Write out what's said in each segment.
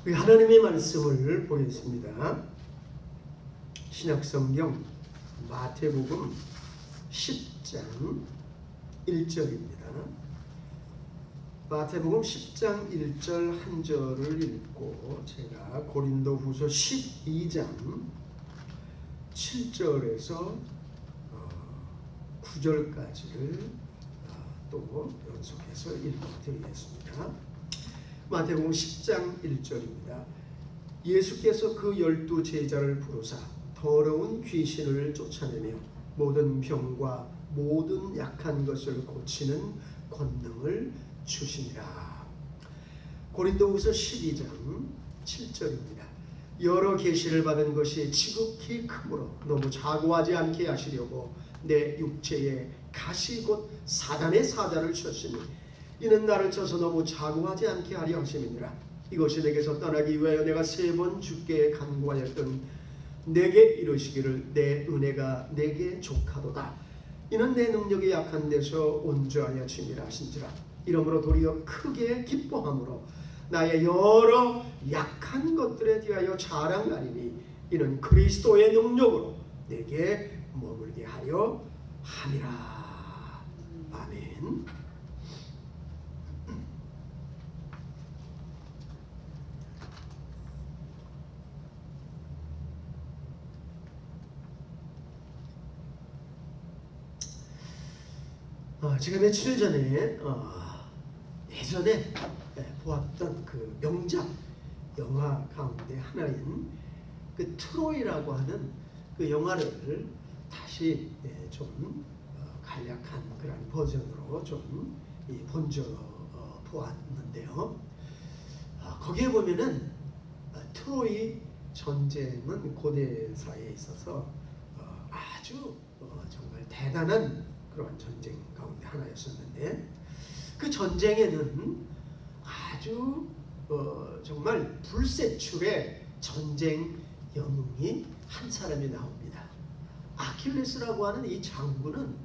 우리 하나님의 말씀을 보겠습니다. 신약성경 마태복음 10장 1절입니다. 마태복음 10장 1절 한 절을 읽고 제가 고린도후서 12장 7절에서 9절까지를 또 연속해서 읽어드리겠습니다. 마태복음 10장 1절입니다. 예수께서 그 12 제자를 부르사 더러운 귀신을 쫓아내며 모든 병과 모든 약한 것을 고치는 권능을 주시니라. 고린도후서 12장 7절입니다. 여러 계시를 받은 것이 지극히 크므로 너무 자고하지 않게 하시려고 내 육체에 가시 곧 사단의 사자를 쳤으니 이는 나를 쳐서 너무 자고하지 않게 하려 하심이니라. 이것이 내게서 떠나기 위하여 내가 3번 주께 간구하였던 내게 이르시기를 내 은혜가 내게 족하도다. 이는 내 능력이 약한 데서 온전하여 춤이라 하신지라. 이러므로 도리어 크게 기뻐함으로 나의 여러 약한 것들에 대하여 자랑하리니 이는 그리스도의 능력으로 내게 머물게 하려 함이라. 아멘. 제가 며칠 전에 예전에 보았던 그 명작 영화 가운데 하나인 그 트로이라고 하는 그 영화를 다시 좀 간략한 그런 버전으로 좀 보았는데요. 거기에 보면은 트로이 전쟁은 고대사에 있어서 아주 정말 대단한 그런 전쟁 가운데 하나였었는데 그 전쟁에는 아주 정말 불세출의 전쟁 영웅이 한 사람이 나옵니다. 아킬레스라고 하는 이 장군은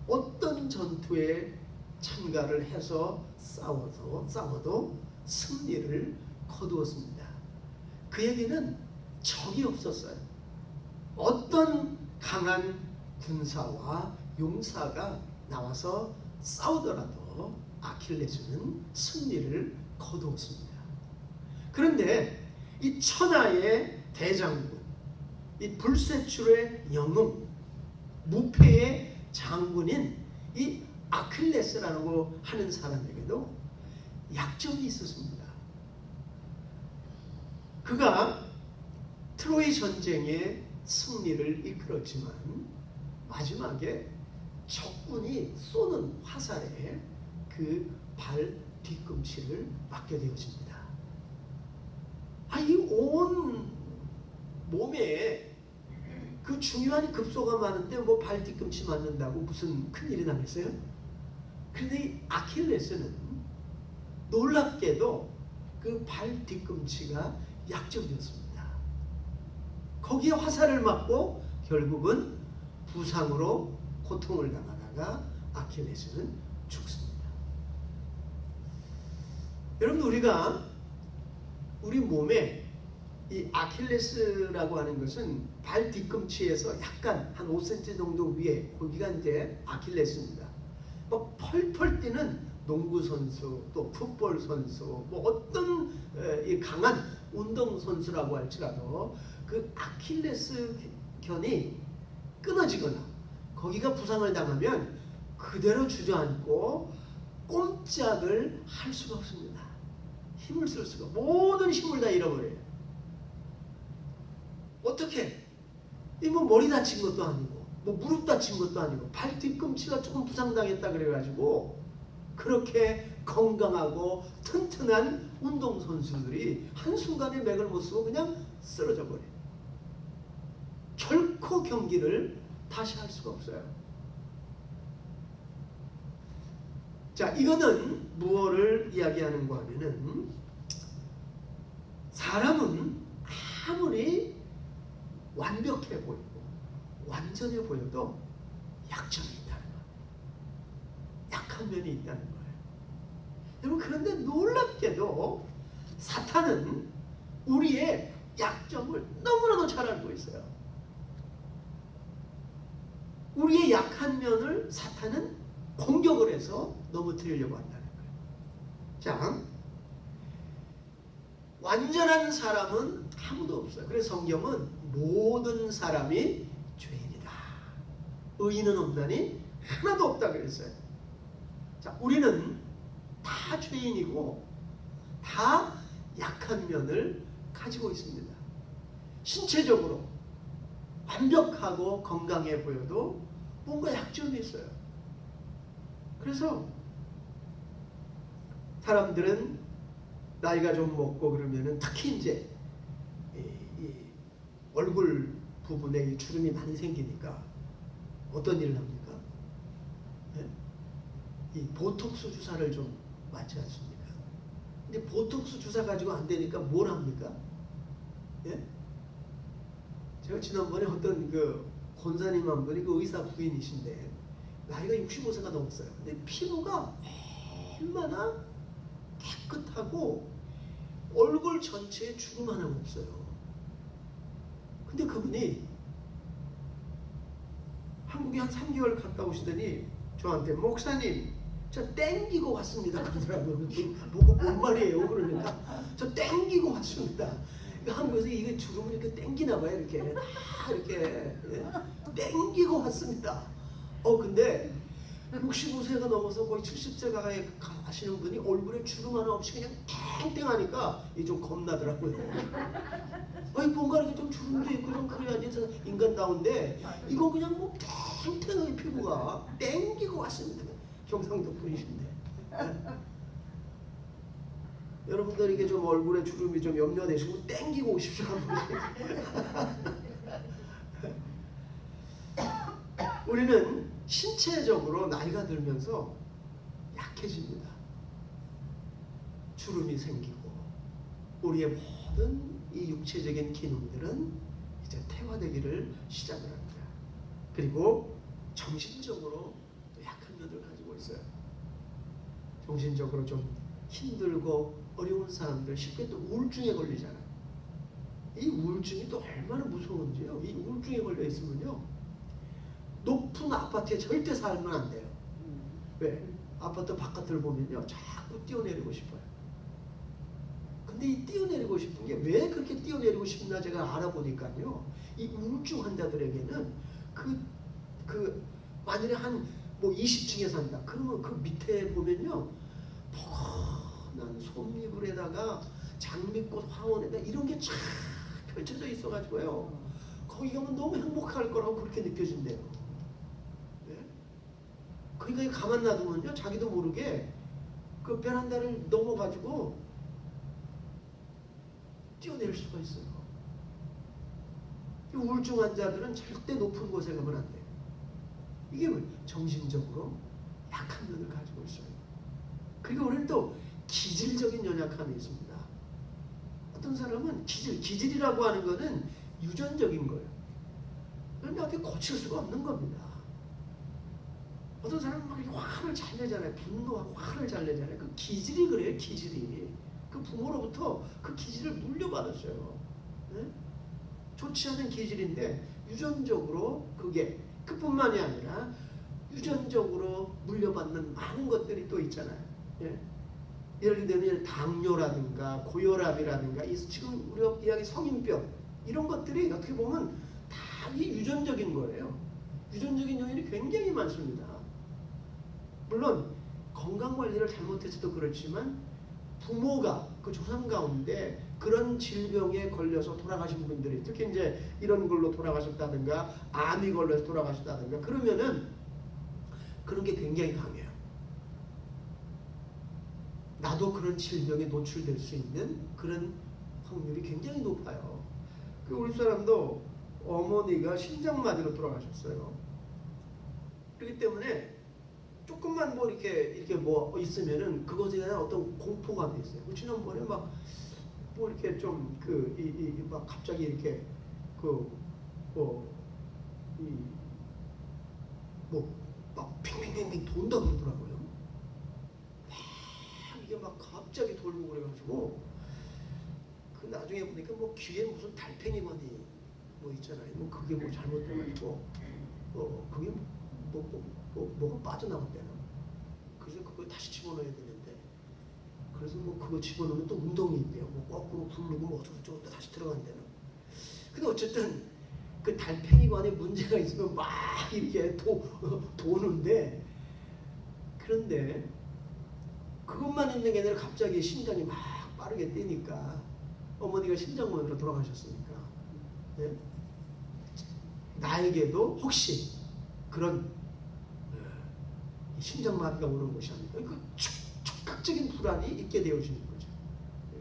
어떤 전투에 참가를 해서 싸워도 승리를 거두었습니다. 그에게는 적이 없었어요. 어떤 강한 군사와 용사가 나와서 싸우더라도 아킬레스는 승리를 거두었습니다. 그런데 이 천하의 대장군, 이 불세출의 영웅, 무패의 장군인 이 아킬레스라고 하는 사람에게도 약점이 있었습니다. 그가 트로이 전쟁의 승리를 이끌었지만 마지막에 적군이 쏘는 화살에 그 발 뒤꿈치를 맞게 되어집니다. 이 온 몸에 그 중요한 급소가 많은데 뭐 발 뒤꿈치 맞는다고 무슨 큰일이 나겠어요? 그런데 아킬레스는 놀랍게도 그 발 뒤꿈치가 약점이었습니다. 거기에 화살을 맞고 결국은 부상으로 고통을 당하다가 아킬레스는 죽습니다. 여러분, 우리 몸에 이 아킬레스라고 하는 것은 발 뒤꿈치에서 약간 한 5cm 정도 위에 거기가 이제 아킬레스입니다. 뭐 펄펄 뛰는 농구 선수, 또 풋볼 선수, 뭐 어떤 이 강한 운동 선수라고 할지라도 그 아킬레스 견이 끊어지거나 거기가 부상을 당하면 그대로 주저앉고 꼼짝을 할 수가 없습니다. 힘을 쓸 수가, 모든 힘을 다 잃어버려요. 어떻게? 뭐 머리 다친 것도 아니고 뭐 무릎 다친 것도 아니고 발 뒤꿈치가 조금 부상당했다 그래가지고 그렇게 건강하고 튼튼한 운동선수들이 한순간에 맥을 못 쓰고 그냥 쓰러져 버려요. 결코 경기를 다시 할 수가 없어요. 자, 이거는 무엇을 이야기하는가 하면은 사람은 아무리 완벽해 보이고 완전해 보여도 약점이 있다는 거예요. 약한 면이 있다는 거예요. 여러분, 그런데 놀랍게도 사탄은 우리의 약점을 너무나도 잘 알고 있어요. 우리의 약한 면을 사탄은 공격을 해서 넘어뜨리려고 한다는 거예요. 자, 완전한 사람은 아무도 없어요. 그래서 성경은 모든 사람이 죄인이다. 의인은 없나니 하나도 없다 그랬어요. 자, 우리는 다 죄인이고 다 약한 면을 가지고 있습니다. 신체적으로 완벽하고 건강해 보여도 뭔가 약점이 있어요. 그래서 사람들은 나이가 좀 먹고 그러면은 특히 이제 이 얼굴 부분에 이 주름이 많이 생기니까 어떤 일을 합니까? 네? 이 보톡스 주사를 좀 맞지 않습니까? 근데 보톡스 주사 가지고 안 되니까 뭘 합니까? 예? 제가 지난번에 어떤 그 권사님 한 분이 그 의사 부인이신데 나이가 65세가 넘었어요. 근데 피부가 얼마나 깨끗하고 얼굴 전체에 주름 하나가 없어요. 근데 그분이 한국에 한 3개월 갔다 오시더니 저한테 목사님 저 땡기고 왔습니다 그러더라고요. 뭐가 뭔 말이에요? 그러니까 저 땡기고 왔습니다. 한국에서 이게 주름을 이렇게 땡기나 봐요. 이렇게 땡기고 왔습니다. 근데 65세가 넘어서 거의 70세가 가시는 분이 얼굴에 주름 하나 없이 그냥 땡땡하니까 이게 좀 겁나더라고요. 아니 뭔가 이렇게 좀 주름도 있고 좀 그래야지 인간다운데 이거 그냥 뭐 땡땡하게 피부가 땡기고 왔습니다. 경상도 분이신데. 여러분들에게 좀 얼굴에 주름이 좀 염려되시고 땡기고 오십시오. 우리는 신체적으로 나이가 들면서 약해집니다. 주름이 생기고 우리의 모든 이 육체적인 기능들은 이제 퇴화되기를 시작을 합니다. 그리고 정신적으로 또 약한 면을 가지고 있어요. 정신적으로 좀 힘들고 어려운 사람들 쉽게 또 우울증에 걸리잖아요. 이 우울증이 또 얼마나 무서운지요. 이 우울증에 걸려 있으면요, 높은 아파트에 절대 살면 안 돼요. 왜? 아파트 바깥을 보면요 자꾸 뛰어내리고 싶어요. 근데 이 뛰어내리고 싶은 게 왜 그렇게 뛰어내리고 싶나 제가 알아보니까요, 이 우울증 환자들에게는 만일에 한 뭐 20층에 산다 그러면 그 밑에 보면요 뻔한 솜이불에다가 장미꽃 화원에다 이런 게 쫙 펼쳐져 있어가지고요 거기 가면 너무 행복할 거라고 그렇게 느껴진대요. 네? 그러니까 가만 놔두면요 자기도 모르게 그 베란다를 넘어가지고 뛰어내릴 수가 있어요. 우울증 환자들은 절대 높은 곳에 가면 안 돼요. 이게 뭐 정신적으로 약한 면을 가지고 있어요. 그리고 우리는 또 기질적인 연약함이 있습니다. 어떤 사람은 기질이라고 하는 거는 유전적인 거예요. 그런데 어떻게 고칠 수가 없는 겁니다. 어떤 사람은 막 화를 잘 내잖아요. 분노하고 화를 잘 내잖아요. 그 기질이 그래요. 기질이. 그 부모로부터 그 기질을 물려받았어요. 네? 좋지 않은 기질인데 유전적으로 그게 그뿐만이 아니라 유전적으로 물려받는 많은 것들이 또 있잖아요. 예? 예를 들면 당뇨라든가 고혈압이라든가 지금 우리가 이야기 성인병 이런 것들이 어떻게 보면 다 이 유전적인 거예요. 유전적인 요인이 굉장히 많습니다. 물론 건강관리를 잘못해서도 그렇지만 부모가 그 조상 가운데 그런 질병에 걸려서 돌아가신 분들이 특히 이제 이런 걸로 돌아가셨다든가 암이 걸려서 돌아가셨다든가 그러면은 그런 게 굉장히 강해요. 나도 그런 질병에 노출될 수 있는 그런 확률이 굉장히 높아요. 그 우리 사람도 어머니가 심장마비로 돌아가셨어요. 그렇기 때문에 조금만 뭐 이렇게 뭐 있으면은 그것에 대한 어떤 공포가 돼 있어요. 지난번에 막 뭐 이렇게 좀 막 갑자기 이렇게 막 핑핑핑핑 돈다 그러더라고요. 막 이게 막 갑자기 돌고 그래가지고 나중에 보니까 뭐 귀에 무슨 달팽이관이 뭐 있잖아요. 뭐 그게 뭐 잘못돼가지고 그게 뭐가 빠져나갔대나. 그래서 그거 다시 집어넣어야 되는데, 그래서 뭐 그거 집어넣으면 또 운동이 있대요. 뭐 거꾸로 굴르고 뭐 어쩌고저쩌고 또 다시 들어간대는. 근데 어쨌든 그 달팽이관에 문제가 있으면 막 이렇게 도는데, 그런데 그것만 있는 게 아니라 갑자기 심장이 막 빠르게 뛰니까, 어머니가 심장마비로 돌아가셨으니까, 네? 나에게도 혹시 그런 심장마비가 오는 것이 아닐까, 그 촉각적인 불안이 있게 되어지는 거죠. 네.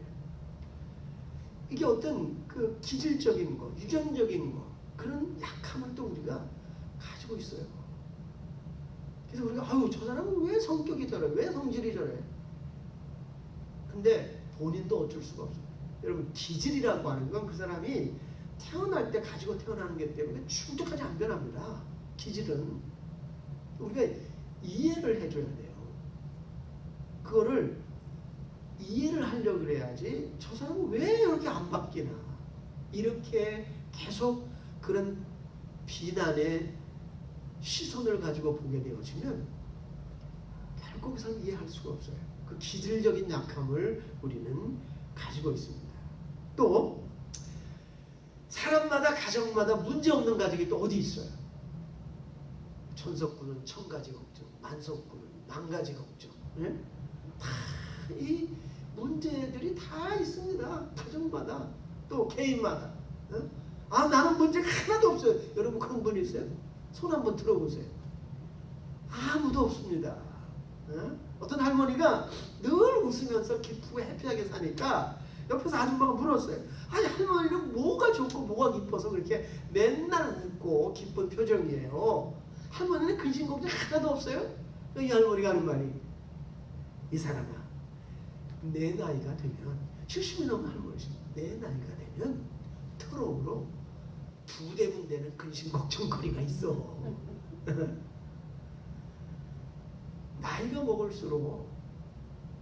이게 어떤 그 기질적인 거, 유전적인 거, 그런 약함을 또 우리가 가지고 있어요. 그래서 우리가 저 사람은 왜 성격이 저래, 왜 성질이 저래. 근데 본인도 어쩔 수가 없어요. 여러분, 기질이라고 하는 건 그 사람이 태어날 때 가지고 태어나는 게 때문에 충족하지 안 변합니다. 기질은 우리가 이해를 해줘야 돼요. 그거를 이해를 하려고 그래야지, 저 사람은 왜 이렇게 안 바뀌나, 이렇게 계속 그런 비난의 시선을 가지고 보게 되어지면 결국 그 사람 이해할 수가 없어요. 그 기질적인 약함을 우리는 가지고 있습니다. 또 사람마다, 가정마다 문제없는 가족이 또 어디 있어요? 천석구는 천가지 걱정, 만석구는 만가지 걱정. 네? 다 이 문제들이 다 있습니다. 가정마다, 또 개인마다. 나는 문제가 하나도 없어요. 여러분 그런 분 있어요? 손 한번 들어보세요. 아무도 없습니다. 어떤 할머니가 늘 웃으면서 기쁘고 해피하게 사니까 옆에서 아줌마가 물었어요. 아니, 할머니는 뭐가 좋고 뭐가 기뻐서 그렇게 맨날 웃고 기쁜 표정이에요. 할머니는 근심 걱정 하나도 없어요? 이 할머니가 하는 말이, 이 사람아, 내 나이가 되면 70이 넘은 할머니십니다. 내 나이가 되면 터놓으로 2대분 되는 근심 걱정거리가 있어. 나이가 먹을수록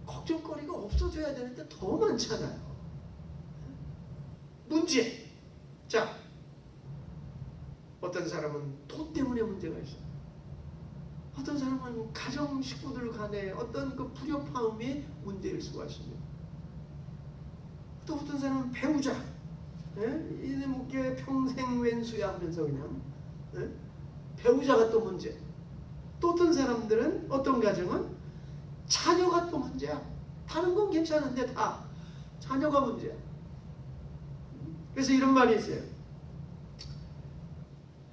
걱정거리가 없어져야 되는데 더 많잖아요. 문제. 자, 어떤 사람은 돈 때문에 문제가 있어요. 어떤 사람은 가정 식구들 간에 어떤 그 불협화음이 문제일 수가 있습니다. 또 어떤 사람은 배우자, 이내 묻게 평생 왼수야 하면서 그냥 배우자가 또 문제. 또 어떤 사람들은, 어떤 가정은 자녀가 또 문제야. 다른 건 괜찮은데 다 자녀가 문제야. 그래서 이런 말이 있어요.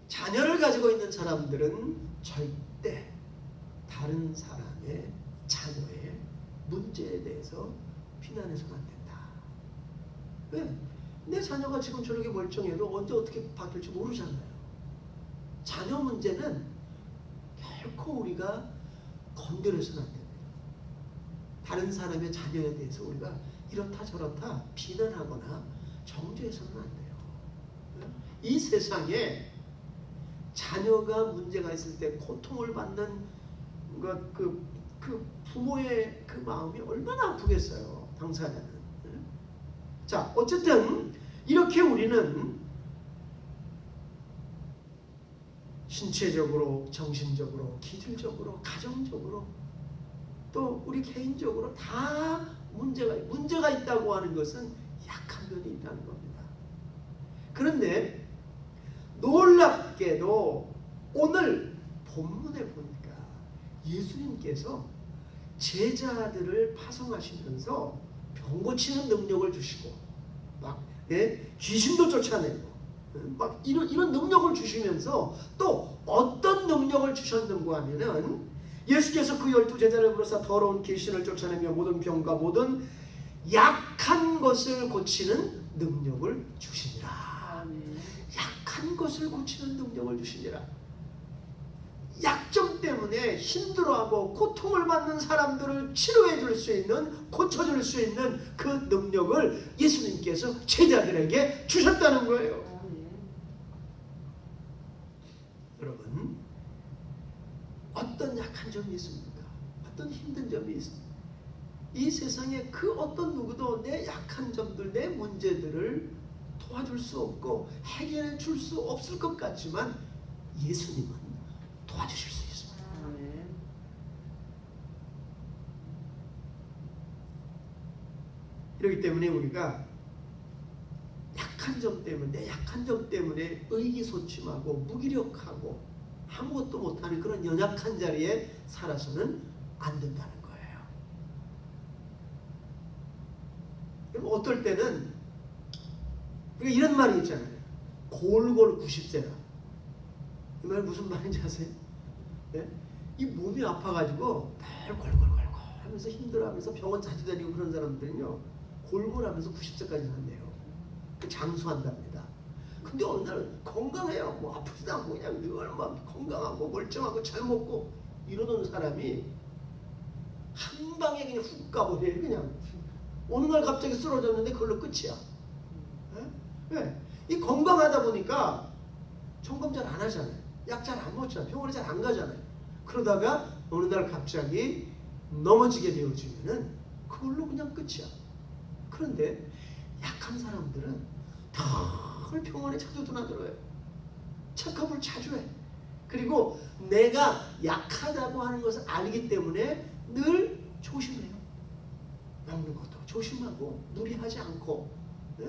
자녀를 가지고 있는 사람들은 절대 다른 사람의 자녀의 문제에 대해서 비난해서는 안 된다. 왜? 내 자녀가 지금 저렇게 멀쩡해도 언제 어떻게 바뀔지 모르잖아요. 자녀 문제는 결코 우리가 건드려서는 안 됩니다. 다른 사람의 자녀에 대해서 우리가 이렇다 저렇다 비난하거나 정죄해서는 안 돼요. 이 세상에 자녀가 문제가 있을 때 고통을 받는 그 부모의 그 마음이 얼마나 아프겠어요, 당사자는. 자, 어쨌든 이렇게 우리는 신체적으로, 정신적으로, 기질적으로, 가정적으로, 또 우리 개인적으로 다 문제가 있다고 하는 것은 약한 면이 있다는 겁니다. 그런데 놀랍게도 오늘 본문에 보니까 예수님께서 제자들을 파송하시면서 병 고치는 능력을 주시고 막 귀신도 쫓아내고 막 이런 능력을 주시면서 또 어떤 능력을 주셨는가 하면은, 예수께서 그 12제자를 불러서 더러운 귀신을 쫓아내며 모든 병과 모든 약한 것을 고치는 능력을 주시니라. 약한 것을 고치는 능력을 주시니라. 약점 때문에 힘들어하고 고통을 받는 사람들을 치료해 줄 수 있는, 고쳐줄 수 있는 그 능력을 예수님께서 제자들에게 주셨다는 거예요. 여러분, 어떤 약한 점이 있습니까? 어떤 힘든 점이 있습니까? 이 세상에 그 어떤 누구도 내 약한 점들, 내 문제들을 도와줄 수 없고 해결해 줄 수 없을 것 같지만 예수님은 도와주실 수 있습니다. 그렇기 때문에 우리가 약한 점 때문에, 내 약한 점 때문에 의기소침하고 무기력하고 아무것도 못하는 그런 연약한 자리에 살아서는 안 된다는 거예요. 그럼 어떨 때는 우리가 이런 말이 있잖아요. 골골 90세라. 이 말 무슨 말인지 아세요? 네? 이 몸이 아파가지고 늘 골골골골 하면서 힘들어하면서 병원 자주 다니고 그런 사람들은요, 골골하면서 90세까지 산대요. 장수한답니다. 근데 어느 날 건강해요. 뭐 아프지도 않고 그냥 늘 막 건강하고 멀쩡하고 잘 먹고 이러던 사람이 한 방에 그냥 훅 가버려요. 그냥 어느 날 갑자기 쓰러졌는데 그걸로 끝이야. 왜? 이 건강하다 보니까 점검 잘 안 하잖아요. 약 잘 안 먹잖아요. 병원에 잘 안 가잖아요. 그러다가 어느 날 갑자기 넘어지게 되어지면은 그걸로 그냥 끝이야. 그런데 약한 사람들은 늘 병원에 자주 드나들어요. 체크업을 자주 해. 그리고 내가 약하다고 하는 것을 알기 때문에 늘 조심해요. 먹는 것도 조심하고 무리하지 않고. 네?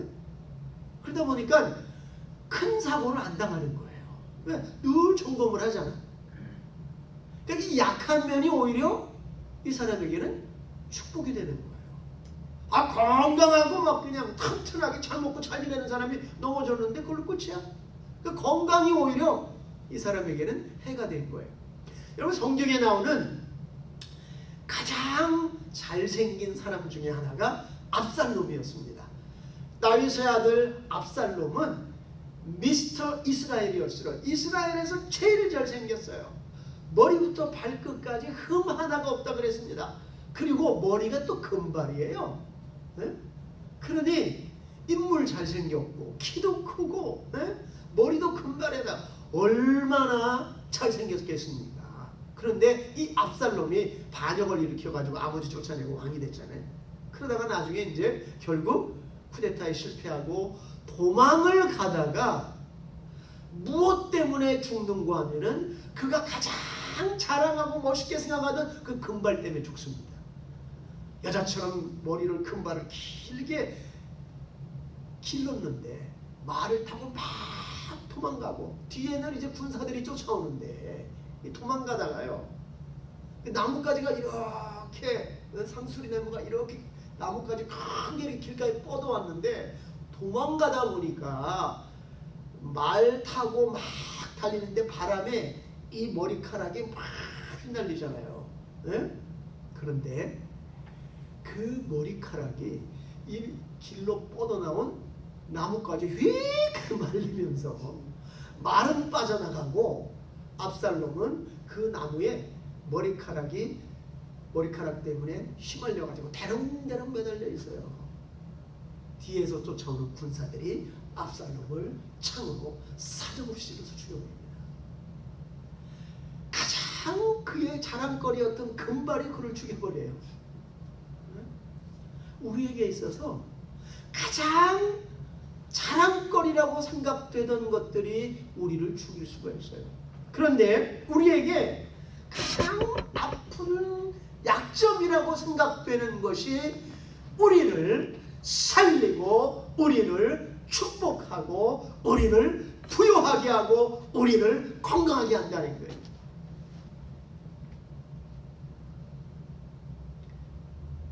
그러다 보니까 큰 사고를 안 당하는 거예요. 왜? 늘 점검을 하잖아. 그러니까 이 약한 면이 오히려 이 사람에게는 축복이 되는 거예요. 아, 건강하고 막 그냥 튼튼하게 잘 먹고 잘 지내는 사람이 넘어졌는데 그걸로 끝이야. 그러니까 건강이 오히려 이 사람에게는 해가 된 거예요. 여러분, 성경에 나오는 가장 잘생긴 사람 중에 하나가 압살롬이었습니다. 다윗의 아들 압살롬은 미스터 이스라엘이었어요. 이스라엘에서 제일 잘생겼어요. 머리부터 발끝까지 흠 하나가 없다 그랬습니다. 그리고 머리가 또 금발이에요. 네? 그러니 인물 잘생겼고 키도 크고, 네? 머리도 금발에다 얼마나 잘생겼겠습니까? 그런데 이 압살롬이 반역을 일으켜가지고 아버지 쫓아내고 왕이 됐잖아요. 그러다가 나중에 이제 결국 쿠데타에 실패하고 도망을 가다가 무엇 때문에 죽는가 하면은 그가 가장 자랑하고 멋있게 생각하던 그 금발 때문에 죽습니다. 여자처럼 머리를 금발을 길게 길렀는데 말을 타고 막 도망가고 뒤에는 이제 군사들이 쫓아오는데 도망가다가요, 나뭇가지가 이렇게 상수리 나무가 이렇게 나뭇가지 큰 게 길가에 뻗어왔는데 도망가다 보니까 말 타고 막 달리는데 바람에 이 머리카락이 막 휘날리잖아요. 네? 그런데 그 머리카락이 이 길로 뻗어나온 나뭇가지 휙 말리면서 말은 빠져나가고 압살롬은 그 나무에 머리카락 때문에 휘말려가지고 대롱대롱 매달려 있어요. 뒤에서 쫓아오는 군사들이 압살롬을 창으로 사정없이 찔러서 죽여버립니다. 가장 그의 자랑거리였던 금발이 그를 죽여버려요. 우리에게 있어서 가장 자랑거리라고 생각되던 것들이 우리를 죽일 수가 있어요. 그런데 우리에게 가장 아픈 약점이라고 생각되는 것이 우리를 살리고 우리를 축복하고 우리를 부유하게 하고 우리를 건강하게 한다는 거예요.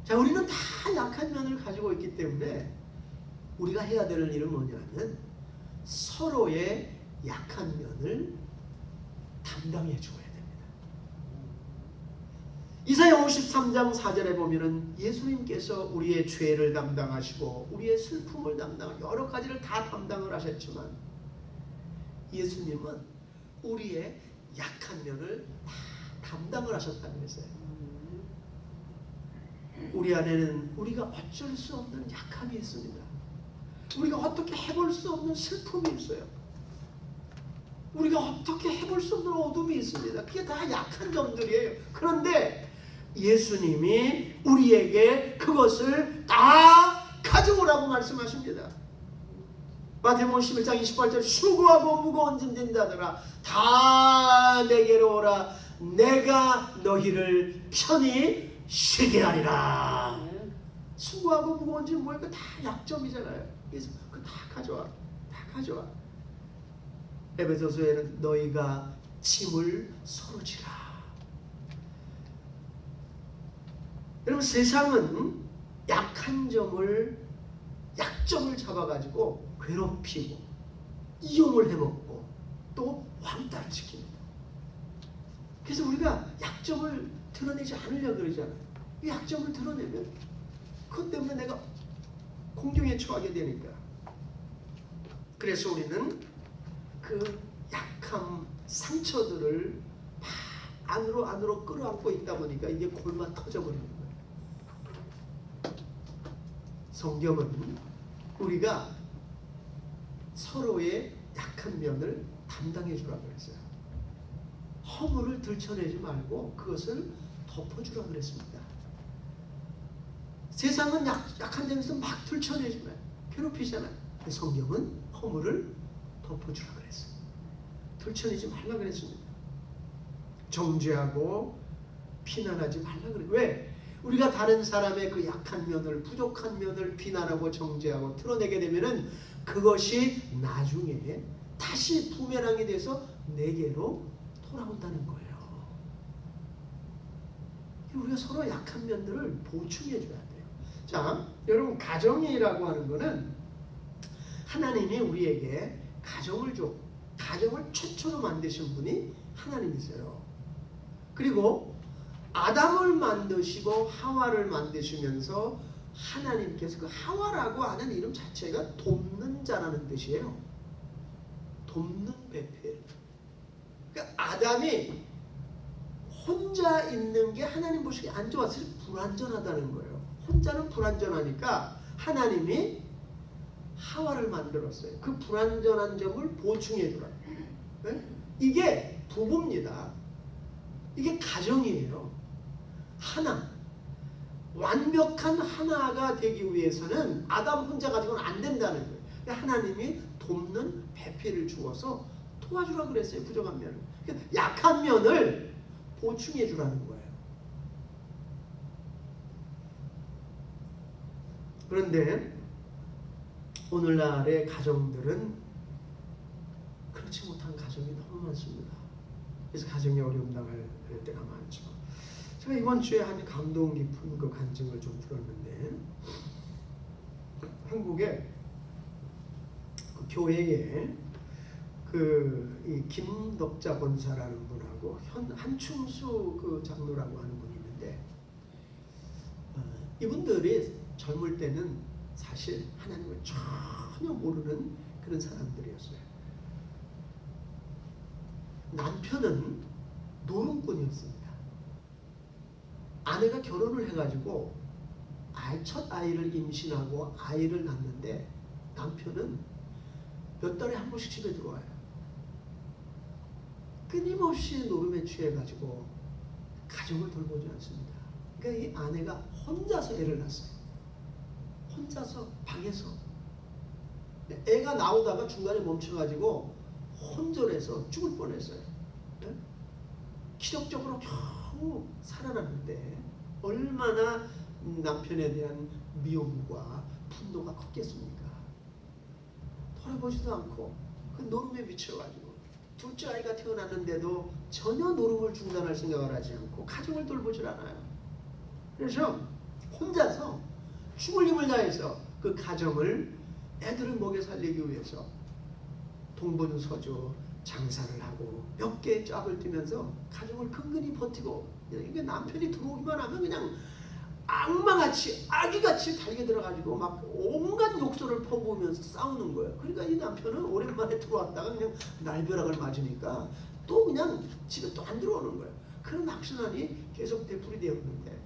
자, 우리는 다 약한 면을 가지고 있기 때문에 우리가 해야 될 일은 뭐냐면 서로의 약한 면을 담당해 주어야 됩니다. 이사야 53장 4절에 보면은 예수님께서 우리의 죄를 담당하시고 우리의 슬픔을 담당하고 여러 가지를 다 담당을 하셨지만 예수님은 우리의 약한 면을 다 담당을 하셨다고 했어요. 우리 안에는 우리가 어쩔 수 없는 약함이 있습니다. 우리가 어떻게 해볼 수 없는 슬픔이 있어요. 우리가 어떻게 해볼 수 없는 어둠이 있습니다. 그게 다 약한 점들이에요. 그런데 예수님이 우리에게 그것을 다 가져오라고 말씀하십니다. 마태복음 11장 28절 수고하고 무거운 짐진 자들아 다 내게로 오라 내가 너희를 편히 쉬게 하리라. 수고하고 무거운 짐 뭐니까 다 약점이잖아요. 그래서 그거 다 가져와. 다 가져와. 에베소서에는 너희가 짐을 서로 지라. 여러분 세상은 약한 점을 약점을 잡아가지고 괴롭히고 이용을 해먹고 또 왕따를 시킵니다. 그래서 우리가 약점을 드러내지 않으려고 그러잖아요. 이 약점을 드러내면 그것 때문에 내가 공경에 처하게 되니까. 그래서 우리는 그 약함, 상처들을 막 안으로 끌어안고 있다 보니까 이게 골마 터져버리는 거예요. 성경은 우리가 서로의 약한 면을 담당해 주라고 그랬어요. 허물을 들춰내지 말고 그것을 덮어주라고 그랬습니다. 세상은 약한 점에서 막 들춰내지만 괴롭히잖아요. 성경은 허물을 덮어주라고 그랬어요. 들춰내지 말라고 그랬습니다. 정죄하고 비난하지 말라고 그래요. 왜? 우리가 다른 사람의 그 약한 면을 부족한 면을 비난하고 정죄하고 드러내게 되면은 그것이 나중에 다시 부메랑이 돼서 내게로 돌아온다는 거예요. 우리가 서로 약한 면들을 보충해 줘야 돼요. 자, 여러분 가정이라고 하는 거는 하나님이 우리에게 가정을 최초로 만드신 분이 하나님이세요. 그리고 아담을 만드시고 하와를 만드시면서 하나님께서 그 하와라고 하는 이름 자체가 돕는 자라는 뜻이에요. 돕는 배필. 그러니까 아담이 혼자 있는 게 하나님 보시기에 안 좋았어요. 불완전하다는 거예요. 혼자는 불완전하니까 하나님이 하와를 만들었어요. 그 불완전한 점을 보충해 주라. 네? 이게 부부입니다. 이게 가정이에요. 하나. 완벽한 하나가 되기 위해서는 아담 혼자 가지고는 안 된다는 거예요. 하나님이 돕는 배필을 주어서 도와주라고 그랬어요. 부족한 면을. 그러니까 약한 면을 보충해 주라는 거예요. 그런데 오늘날의 가정들은 그렇지 못한 가정이 너무 많습니다. 그래서 가정이 어려움 당할 때가 많죠. 제가 이번 주에 한 감동 깊은 그 간증을 좀 들었는데 한국에 그 교회에 이 김덕자 권사라는 분하고 한충수 그 장로라고 하는 분이 있는데 이분들이 젊을 때는 사실 하나님을 전혀 모르는 그런 사람들이었어요. 남편은 노름꾼이었습니다. 아내가 결혼을 해가지고 첫 아이를 임신하고 아이를 낳는데 남편은 몇 달에 한 번씩 집에 들어와요. 끊임없이 노름에 취해가지고 가정을 돌보지 않습니다. 그러니까 이 아내가 혼자서 애를 낳았어요. 혼자서 방에서 애가 나오다가 중간에 멈춰가지고 혼절해서 죽을 뻔했어요. 네? 기적적으로 겨우 살아났는데 얼마나 남편에 대한 미움과 분노가 컸겠습니까? 돌아보지도 않고 그 노름에 미쳐가지고 둘째 아이가 태어났는데도 전혀 노름을 중단할 생각을 하지 않고 가정을 돌보질 않아요. 그래서 혼자서 죽을 힘을 다해서 그 가정을 애들을 먹여 살리기 위해서 동분서주 장사를 하고 몇 개의 짝을 뛰면서 가정을 근근히 버티고 이게 남편이 들어오기만 하면 그냥 악마같이 아기같이 달게 들어가지고 막 온갖 욕설을 퍼부으면서 싸우는 거예요. 그러니까 이 남편은 오랜만에 들어왔다가 그냥 날벼락을 맞으니까 또 그냥 집에 또 안 들어오는 거예요. 그런 악순환이 계속 되풀이 되었는데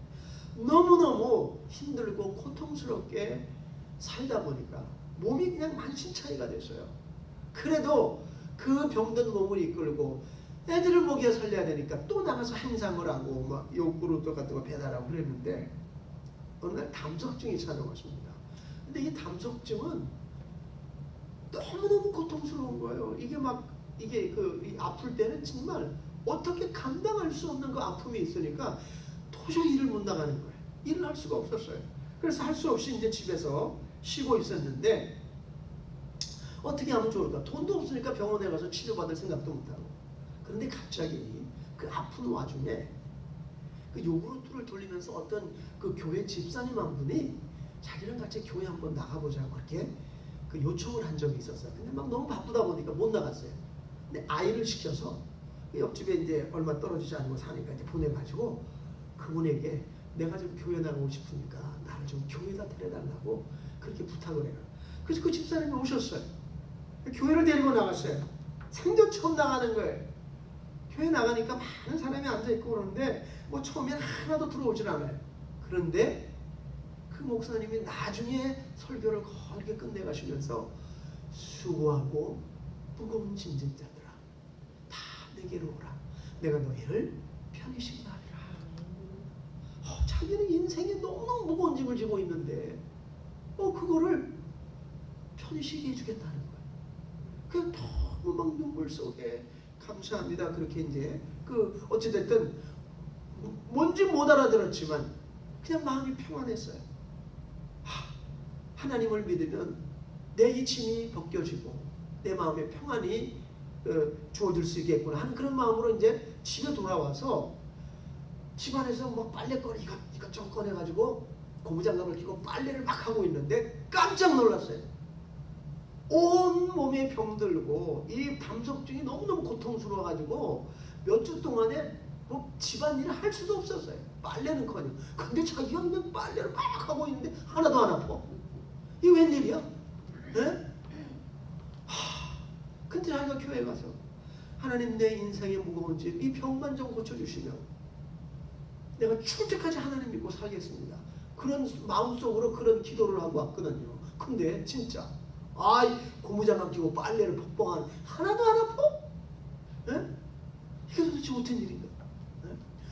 너무너무 힘들고 고통스럽게 살다 보니까 몸이 그냥 만신창이가 됐어요. 그래도 그 병든 몸을 이끌고 애들을 먹여 살려야 되니까 또 나가서 행상을 하고 막 요구르트 같은 거 배달하고 그랬는데 어느 날 담석증이 찾아왔습니다. 근데 이 담석증은 너무너무 고통스러운 거예요. 이게 이 아플 때는 정말 어떻게 감당할 수 없는 그 아픔이 있으니까 도저히 일을 못 나가는 거예요. 일을 할 수가 없었어요. 그래서 할 수 없이 이제 집에서 쉬고 있었는데 어떻게 하면 좋을까? 돈도 없으니까 병원에 가서 치료받을 생각도 못하고. 그런데 갑자기 그 아픈 와중에 그 요구르트를 돌리면서 어떤 그 교회 집사님 한 분이 자기랑 같이 교회 한번 나가보자고 이렇게 그 요청을 한 적이 있었어요. 근데 막 너무 바쁘다 보니까 못 나갔어요. 근데 아이를 시켜서 그 옆집에 이제 얼마 떨어지지 않은 거 사니까 이제 보내가지고 그분에게 내가 좀 교회 나가고 싶으니까 나를 좀 교회에다 데려달라고 그렇게 부탁을 해요. 그래서 그 집사님이 오셨어요. 교회를 데리고 나갔어요. 생전 처음 나가는 거예요. 교회 나가니까 많은 사람이 앉아있고 그러는데 뭐 처음엔 하나도 들어오질 않아요. 그런데 그 목사님이 나중에 설교를 거하게 끝내가시면서 수고하고 무거운 짐진 자들아 다 내게로 오라. 내가 너희를 편히 쉬게 하리라. 자기는 인생에 너무너무 무거운 짐을 지고 있는데 그거를 편히 쉬게 해주겠다는 거예요. 그냥 너무 막 눈물 속에 감사합니다. 그렇게 이제 어찌됐든 뭔지 못 알아들었지만 그냥 마음이 평안했어요. 하나님을 믿으면 내 이 짐이 벗겨지고 내 마음에 평안이 주어질 수 있겠구나 하는 그런 마음으로 이제 집에 돌아와서 집안에서 뭐 빨래거리 이것저것 꺼내가지고 고무장갑을 끼고 빨래를 막 하고 있는데 깜짝 놀랐어요. 온 몸에 병들고 이 담석증이 너무너무 고통스러워가지고 몇 주 동안에 뭐 집안일을 할 수도 없었어요. 빨래는커녕. 근데 자기가 그냥 빨래를 막 하고 있는데 하나도 안 아파. 이게 웬일이야? 네? 근데 자기가 교회 가서 하나님 내 인생의 무거운 짐 이 병만 좀 고쳐주시면 내가 죽을 때까지 하나님 믿고 살겠습니다. 그런 마음속으로 그런 기도를 하고 왔거든요. 근데 진짜 고무장갑 끼고 빨래를 벅벅한 하나도 안 아파? 네? 이게 도대체 어떤 일인가? 네?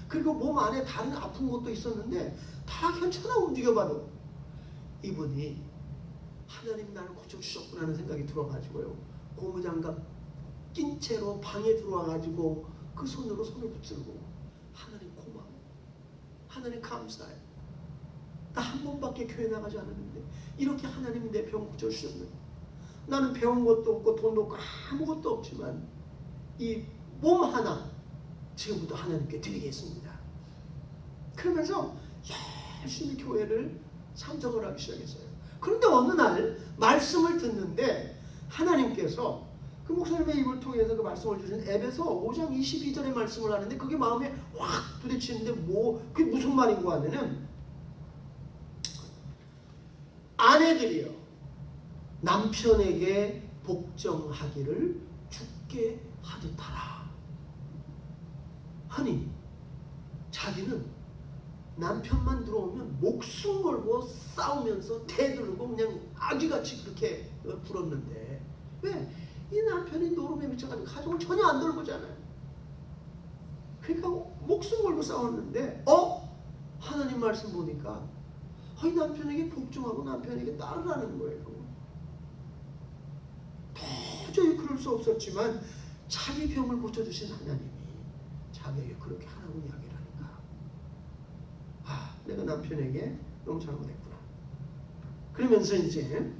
그리고 몸 안에 다른 아픈 것도 있었는데 다 괜찮아 움직여봐도 이분이 하나님 나를 고쳐주셨구나 하는 생각이 들어가지고요. 고무장갑 낀 채로 방에 들어와가지고 그 손으로 손을 붙들고 하나님 고마워. 하나님 감사해. 나 한 번밖에 교회 나가지 않았는데 이렇게 하나님이 내 병 고쳐주셨는데 나는 배운 것도 없고 돈도 없고 아무것도 없지만 이 몸 하나 지금부터 하나님께 드리겠습니다. 그러면서 열심히 교회를 참석을 하기 시작했어요. 그런데 어느 날 말씀을 듣는데 하나님께서 그 목사님의 입을 통해서 그 말씀을 주신 에베소 5장 22절의 말씀을 하는데 그게 마음에 확 부딪히는데 그게 무슨 말인고 하면은 아내들이여 남편에게 복종하기를 주께 하듯하라. 아니 자기는 남편만 들어오면 목숨 걸고 싸우면서 대들고 그냥 아기같이 그렇게 굴었는데 왜? 이 남편이 노름에 미쳐가지고 가족을 전혀 안 돌보잖아요. 그러니까 목숨 걸고 싸웠는데 하나님 말씀 보니까 이 남편에게 복종하고 남편에게 따르라는 거예요. 도저히 그럴 수 없었지만 자기 병을 고쳐주신 하나님이 자기에게 그렇게 하라고 이야기를 하니까 내가 남편에게 너무 잘못했구나. 그러면서 이제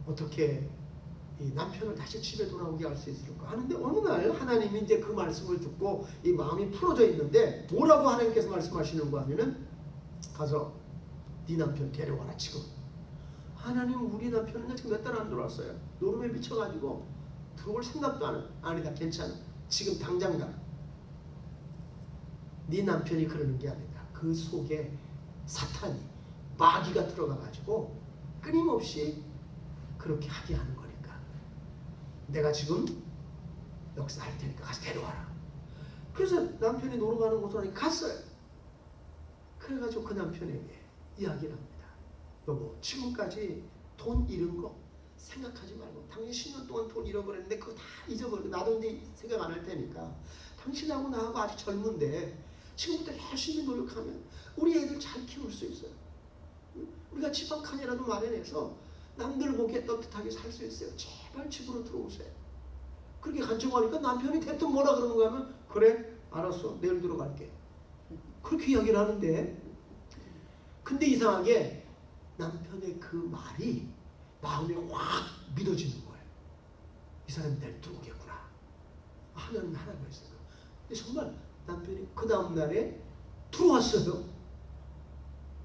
어떻게 이 남편을 다시 집에 돌아오게 할 수 있을까 하는데 어느 날 하나님이 이제 그 말씀을 듣고 이 마음이 풀어져 있는데 뭐라고 하나님께서 말씀하시는가 하면은 가서 네 남편 데려와라 지금. 하나님 우리 남편은 지금 몇 달 안 들어왔어요. 노름에 미쳐가지고 들어올 생각도 안 해. 아니다 괜찮아. 지금 당장 가. 네 남편이 그러는 게 아니다. 그 속에 사탄이 마귀가 들어가가지고 끊임없이 그렇게 하게 하는 거니까 내가 지금 역사할 테니까 가서 데려와라. 그래서 남편이 놀러 가는 곳으로 갔어요. 그래가지고 그 남편에게 이야기를 합니다. 여보 지금까지 돈 잃은 거 생각하지 말고 당신 10년 동안 돈 잃어버렸는데 그거 다 잊어버리고 나도 이제 생각 안 할 테니까 당신하고 나하고 아직 젊은데 지금부터 열심히 노력하면 우리 애들 잘 키울 수 있어요. 우리가 집 한 칸이라도 마련해서 남들 보기에 떳떳하게 살 수 있어요. 제발 집으로 들어오세요. 그렇게 간청하니까 남편이 대뜸 뭐라 그러는 거 하면 그래 알았어 내일 들어갈게. 그렇게 이야기를 하는데 근데 이상하게 남편의 그 말이 마음에 확 믿어지는 거예요. 이 사람이 내일 들어오겠구나. 하나님 하라고 했어요. 근데 정말 남편이 그 다음날에 들어왔어요.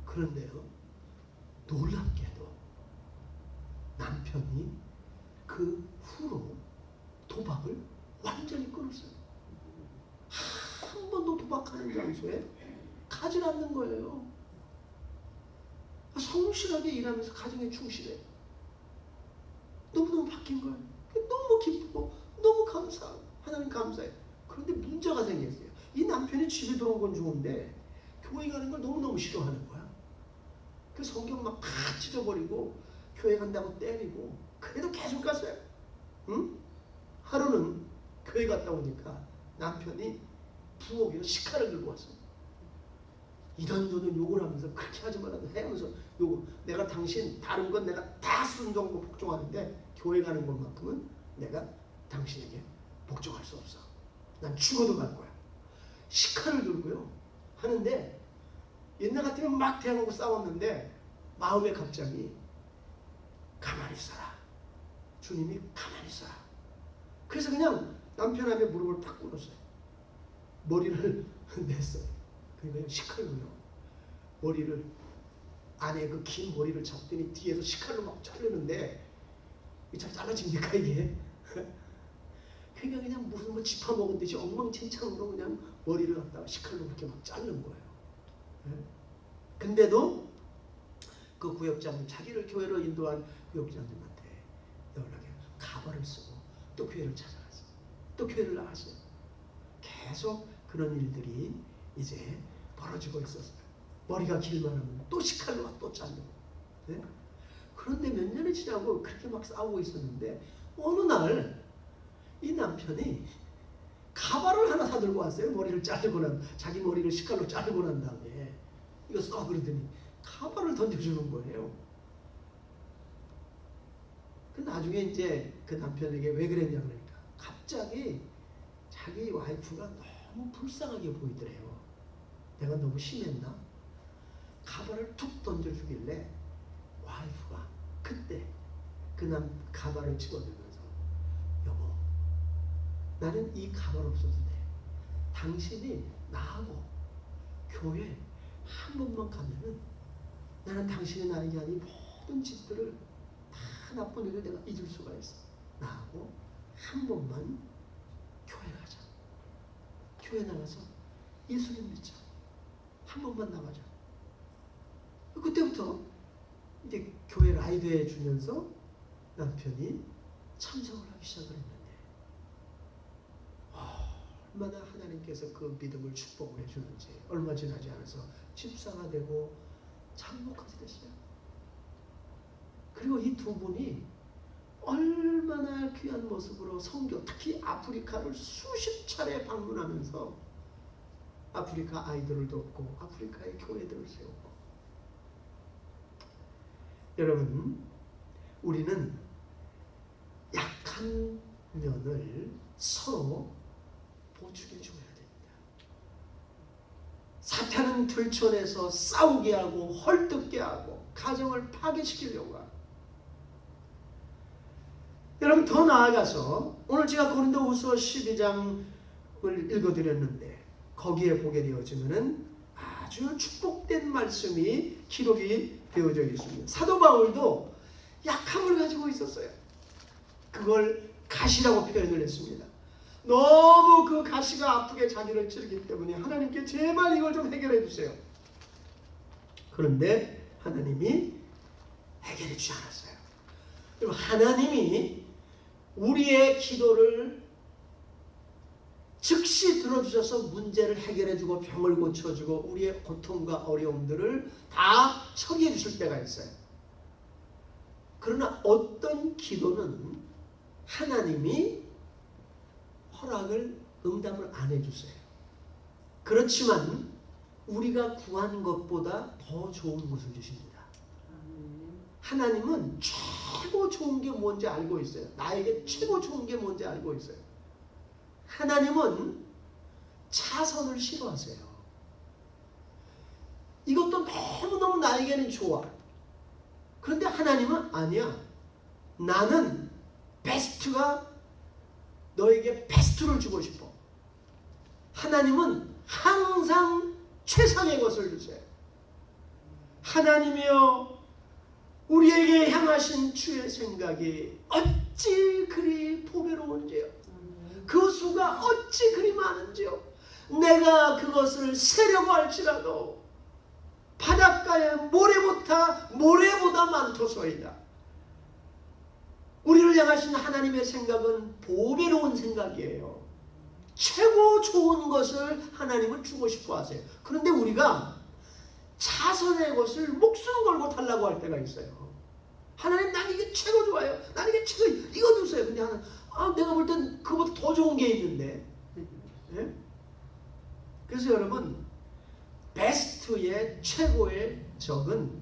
그런데요 놀랍게도 남편이 그 후로 도박을 완전히 끊었어요. 한 번도 도박하는 장소에 가지 않는 거예요. 성실하게 일하면서 가정에 충실해. 너무너무 바뀐 거예요. 너무 기쁘고 너무 감사하고 하나님 감사해요. 그런데 문제가 생겼어요. 이 남편이 집에 들어온 건 좋은데 교회 가는 걸 너무너무 싫어하는 거야. 그 성경 막 다 찢어버리고 교회 간다고 때리고 그래도 계속 갔어요. 응? 하루는 교회 갔다 오니까 남편이 부엌에서 식칼을 들고 왔어요. 이런저런 욕을 하면서 그렇게 하지 말라고 하면서 욕을 내가 당신 다른 건 내가 다 순종하고 복종하는데 교회 가는 것만큼은 내가 당신에게 복종할 수 없어. 난 죽어도 갈 거야. 식칼을 들고요 하는데 옛날 같으면 막 대하고 싸웠는데 마음에 갑자기 가만히 있어라. 주님이 가만히 있어라. 그래서 그냥 남편 앞에 무릎을 탁 꿇었어요. 머리를 냈어요. 그러니까 식칼로요. 머리를 안에 그 긴 머리를 잡더니 뒤에서 식칼로 막 자르는데 잘 잘라집니까 이게? 그러니까 그냥 무슨 뭐 짚어먹은 듯이 엉망진창으로 그냥 머리를 갖다가 식칼로 그렇게 막 자르는 거예요. 근데도 그 구역장님 자기를 교회로 인도한 구역장님한테 연락해 가발을 쓰고 또 교회를 찾아갔어요. 또 교회를 나갔어요. 계속 그런 일들이 이제 벌어지고 있었어요. 머리가 길만 하면 또 식칼로 또 자르고. 네? 그런데 몇 년이 지나고 그렇게 막 싸우고 있었는데 어느 날 이 남편이 가발을 하나 사들고 왔어요. 머리를 자르고 자기 머리를 식칼로 자르고 난 다음에 이거 써 그러더니 가발을 던져주는 거예요. 그 나중에 이제 그 남편에게 왜 그랬냐 그러니까 갑자기 자기 와이프가 너무 불쌍하게 보이더래요. 내가 너무 심했나? 가발을 툭 던져주길래 와이프가 그때 그 가발을 집어들면서 여보 나는 이 가발 없어도 돼. 당신이 나하고 교회 한 번만 가면은 나는 당신이 나에게 하는 모든 짓들을 다 나쁜 일을 내가 잊을 수가 있어. 나하고 한 번만 교회 가자. 교회 나가서 예수님 믿자. 한 번만 나가자. 그때부터 이제 교회 라이드해 주면서 남편이 참석을 하기 시작을 했는데 얼마나 하나님께서 그 믿음을 축복을 해주는지 얼마 지나지 않아서 집사가 되고 장목까지 됐어요. 그리고 이 두 분이 얼마나 귀한 모습으로 성교 특히 아프리카를 수십 차례 방문하면서 아프리카 아이들을 돕고 아프리카의 교회들을 세우고 여러분 우리는 약한 면을 서로 보충해 줘야 됩니다. 사탄은 들춰내서 싸우게 하고 헐뜯게 하고 가정을 파괴시키려고 하고 여러분 더 나아가서 오늘 제가 고린도후서 12장을 읽어드렸는데 거기에 보게 되어지면은 아주 축복된 말씀이 기록이 되어져 있습니다. 사도 바울도 약함을 가지고 있었어요. 그걸 가시라고 표현을 했습니다. 너무 그 가시가 아프게 자기를 찌르기 때문에 하나님께 제발 이걸 좀 해결해 주세요. 그런데 하나님이 해결해 주지 않았어요. 그리고 하나님이 우리의 기도를 즉시 들어주셔서 문제를 해결해주고 병을 고쳐주고 우리의 고통과 어려움들을 다 처리해 주실 때가 있어요. 그러나 어떤 기도는 하나님이 응답을 안 해주세요. 그렇지만 우리가 구한 것보다 더 좋은 것을 주십니다. 하나님은 최고 좋은 게 뭔지 알고 있어요. 나에게 최고 좋은 게 뭔지 알고 있어요. 하나님은 차선을 싫어하세요. 이것도 너무너무 나에게는 좋아. 그런데 하나님은 아니야. 나는 베스트가 너에게 베스트를 주고 싶어. 하나님은 항상 최상의 것을 주세요. 하나님이여, 우리에게 향하신 주의 생각이 어찌 그리 보배로운지요. 그 수가 어찌 그리 많은지요. 내가 그것을 세려고 할지라도 바닷가에 모래보다 많도소이다. 우리를 향하신 하나님의 생각은 보배로운 생각이에요. 최고 좋은 것을 하나님은 주고 싶어 하세요. 그런데 우리가 차선의 것을 목숨 걸고 달라고 할 때가 있어요. 하나님, 난 이게 최고 좋아요. 난 이게 최고, 이거 주세요. 근데 하나님, 내가 볼 땐 그거보다 더 좋은 게 있는데. 네? 그래서 여러분, 베스트의 최고의 적은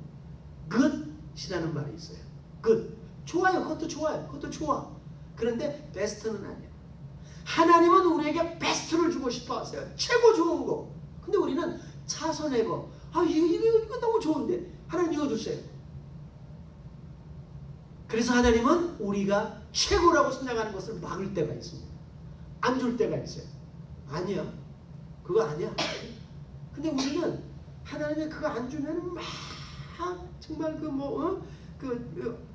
good이라는 말이 있어요. good. 좋아요. 그것도 좋아요. 그것도 좋아. 그런데 베스트는 아니에요. 하나님은 우리에게 베스트를 주고 싶어 하세요. 최고 좋은 거. 근데 우리는 차선의 거. 이거 너무 좋은데. 하나님 이거 주세요. 그래서 하나님은 우리가 최고라고 생각하는 것을 막을 때가 있습니다. 안 줄 때가 있어요. 아니야. 그거 아니야. 근데 우리는 하나님이 그거 안 주면 막 정말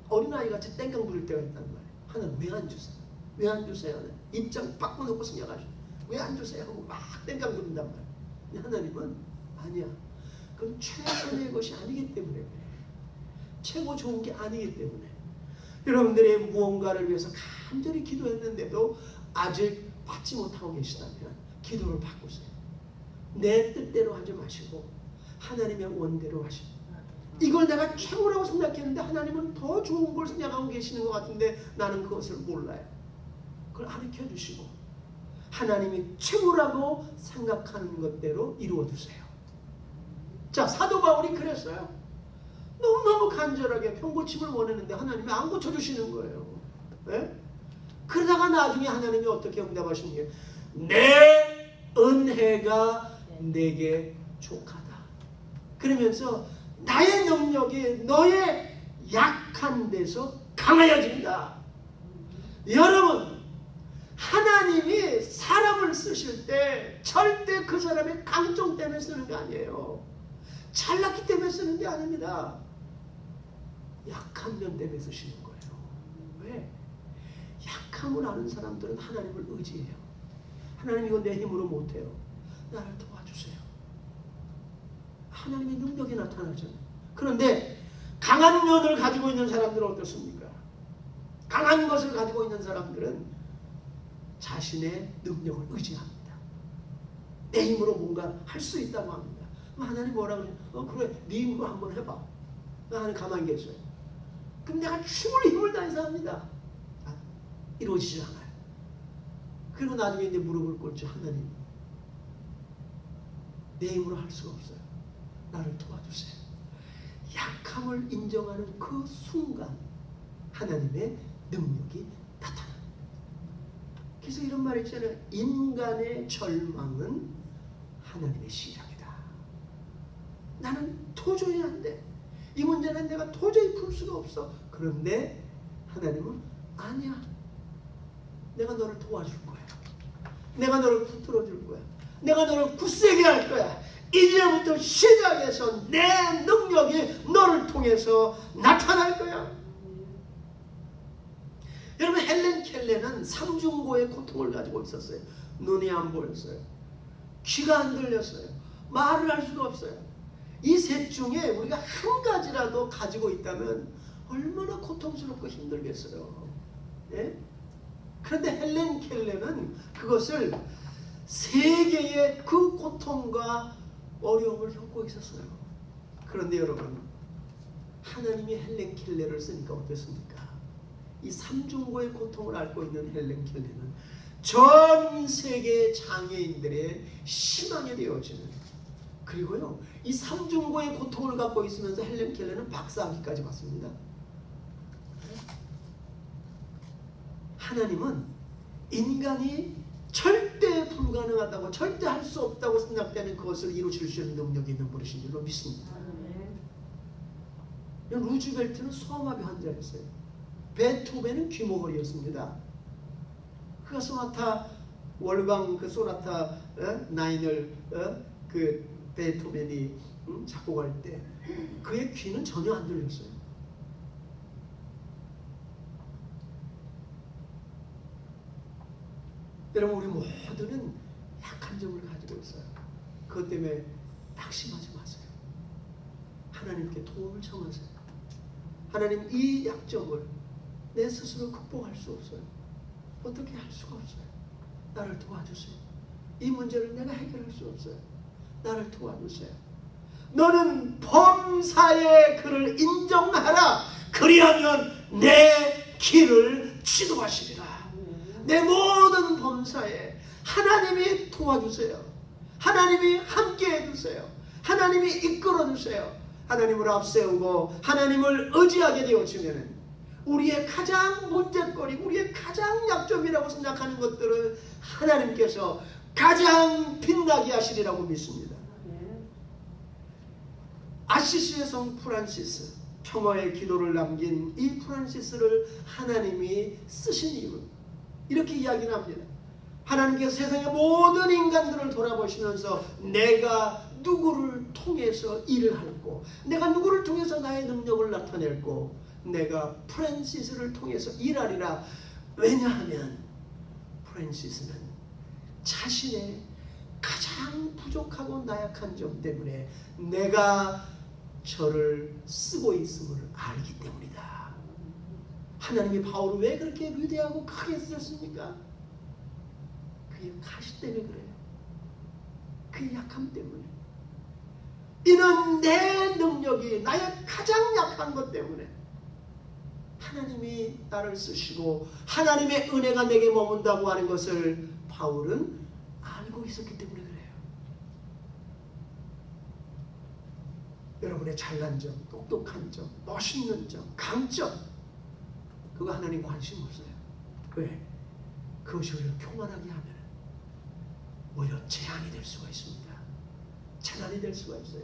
어린아이같이 땡깡 부릴 때가 있단 말이에요. 하나님 왜 안 주세요? 왜 안 주세요? 입장 바꿔놓고 생각하시고 왜 안 주세요? 하고 막 땡깡 부린단 말이에요. 근데 하나님은 아니야. 그건 최선의 것이 아니기 때문에 그래. 최고 좋은 게 아니기 때문에. 여러분들이 무언가를 위해서 간절히 기도했는데도 아직 받지 못하고 계시다면 기도를 바꾸세요. 내 뜻대로 하지 마시고 하나님의 원대로 하시고, 이걸 내가 최고라고 생각했는데 하나님은 더 좋은 걸 생각하고 계시는 것 같은데 나는 그것을 몰라요. 그걸 가르쳐 주시고 하나님이 최고라고 생각하는 것대로 이루어 주세요. 자, 사도 바울이 그랬어요. 너무너무 간절하게 병고침을 원했는데 하나님이 안 고쳐주시는 거예요. 네? 그러다가 나중에 하나님이 어떻게 응답하신 게, 내 은혜가 내게 족하다. 그러면서 나의 능력이 너의 약한 데서 강하여진다. 여러분, 하나님이 사람을 쓰실 때 절대 그 사람의 강점 때문에 쓰는 게 아니에요. 잘났기 때문에 쓰는 게 아닙니다. 약한 면 때문에 쓰시는 거예요. 왜? 약함을 아는 사람들은 하나님을 의지해요. 하나님, 이거 내 힘으로 못해요. 나를 도와주세요. 하나님의 능력이 나타나잖아요. 그런데 강한 면을 가지고 있는 사람들은 어떻습니까? 강한 것을 가지고 있는 사람들은 자신의 능력을 의지합니다. 내 힘으로 뭔가 할 수 있다고 합니다. 하나님 뭐라 그러냐? 그래, 네 힘으로 한번 해봐. 하나님 가만히 계셔요. 그럼 내가 죽을 힘을 다해서 합니다. 이루어지지 않아요. 그리고 나중에 이제 무릎을 꿇죠. 하나님, 내 힘으로 할 수가 없어요. 나를 도와주세요. 약함을 인정하는 그 순간 하나님의 능력이 나타납니다. 그래서 이런 말이 있잖아요. 인간의 절망은 하나님의 시작이다. 나는 도저히 안 돼. 이 문제는 내가 도저히 풀 수가 없어. 그런데 하나님은 아니야. 내가 너를 도와줄 거야. 내가 너를 붙들어 줄 거야. 내가 너를 굳세게 할 거야. 이제부터 시작해서 내 능력이 너를 통해서 나타날 거야. 여러분, 헬렌 켈레는 삼중고의 고통을 가지고 있었어요. 눈이 안 보였어요. 귀가 안 들렸어요. 말을 할 수가 없어요. 이 셋 중에 우리가 한 가지라도 가지고 있다면 얼마나 고통스럽고 힘들겠어요. 예? 그런데 헬렌 켈레는 그것을 세 개의 그 고통과 어려움을 겪고 있었어요. 그런데 여러분, 하나님이 헬렌 켈러를 쓰니까 어땠습니까? 이 삼중고의 고통을 앓고 있는 헬렌 켈러는 전 세계 장애인들의 희망이 되어지는, 그리고요 이 삼중고의 고통을 갖고 있으면서 헬렌 켈러는 박사학위까지 받습니다. 하나님은 인간이 절대 불가능하다고, 절대 할 수 없다고 생각되는 그것을 이루실 수 있는 능력이 있는 분이신 줄로 믿습니다. 루즈벨트는 소아마비 환자였어요. 베토벤은 귀머거리였습니다. 그가 소나타 월광 그 소나타 9을 그 베토벤이 작곡할 때 그의 귀는 전혀 안 들렸어요. 여러분, 우리 모두는 약한 점을 가지고 있어요. 그것 때문에 낙심하지 마세요. 하나님께 도움을 청하세요. 하나님, 이 약점을 내 스스로 극복할 수 없어요. 어떻게 할 수가 없어요. 나를 도와주세요. 이 문제를 내가 해결할 수 없어요. 나를 도와주세요. 너는 범사의 그를 인정하라. 그리하면 내 길을 지도하시리라. 내 모든 범사에 하나님이 도와주세요. 하나님이 함께 해주세요. 하나님이 이끌어주세요. 하나님을 앞세우고 하나님을 의지하게 되어지면 우리의 가장 문제거리, 우리의 가장 약점이라고 생각하는 것들을 하나님께서 가장 빛나게 하시리라고 믿습니다. 아시시의 성 프란시스, 평화의 기도를 남긴 이 프란시스를 하나님이 쓰신 이유, 이렇게 이야기를 합니다. 하나님께서 세상의 모든 인간들을 돌아보시면서 내가 누구를 통해서 일을 할고, 내가 누구를 통해서 나의 능력을 나타낼고, 내가 프란시스를 통해서 일하리라. 왜냐하면 프란시스는 자신의 가장 부족하고 나약한 점 때문에 내가 저를 쓰고 있음을 알기 때문이다. 하나님이 바울을 왜 그렇게 위대하고 크게 쓰셨습니까? 그의 가시 때문에 그래요. 그의 약함 때문에. 이는 내 능력이 나의 가장 약한 것 때문에 하나님이 나를 쓰시고 하나님의 은혜가 내게 머문다고 하는 것을 바울은 알고 있었기 때문에 그래요. 여러분의 잘난 점, 똑똑한 점, 멋있는 점, 강점, 그거 하나님 관심 없어요. 왜? 그것이 우리를 교만하게 하면 오히려 재앙이 될 수가 있습니다. 재난이 될 수가 있어요.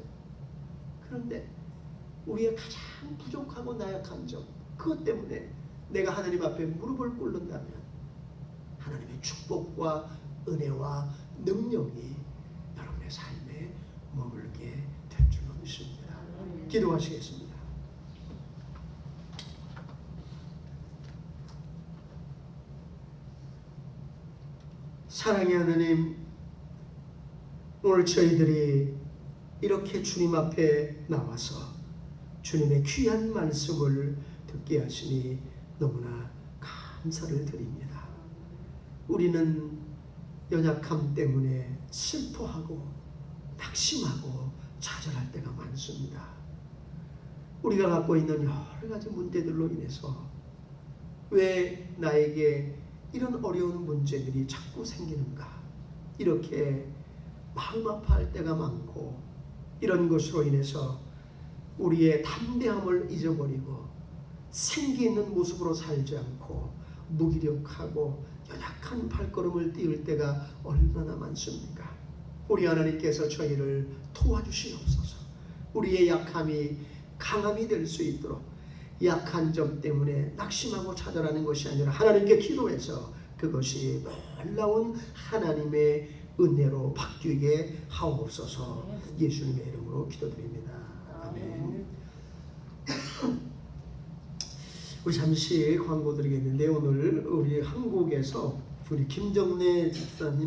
그런데 우리의 가장 부족하고 나약한 점, 그것 때문에 내가 하나님 앞에 무릎을 꿇는다면 하나님의 축복과 은혜와 능력이 여러분의 삶에 머물게 될 줄로 믿습니다. 기도하시겠습니다. 사랑의 하나님, 오늘 저희들이 이렇게 주님 앞에 나와서 주님의 귀한 말씀을 듣게 하시니 너무나 감사를 드립니다. 우리는 연약함 때문에 슬퍼하고 낙심하고 좌절할 때가 많습니다. 우리가 갖고 있는 여러 가지 문제들로 인해서 왜 나에게 이런 어려운 문제들이 자꾸 생기는가, 이렇게 마음 아파할 때가 많고, 이런 것으로 인해서 우리의 담대함을 잊어버리고 생기 있는 모습으로 살지 않고 무기력하고 연약한 발걸음을 띄울 때가 얼마나 많습니까? 우리 하나님께서 저희를 도와주시옵소서. 우리의 약함이 강함이 될 수 있도록, 약한 점 때문에 낙심하고 좌절하는 것이 아니라 하나님께 기도해서 그것이 놀라운 하나님의 은혜로 바뀌게 하옵소서. 예수님의 이름으로 기도드립니다. 아멘. 우리 잠시 광고 드리겠는데, 오늘 우리 한국에서 우리 김정래 집사님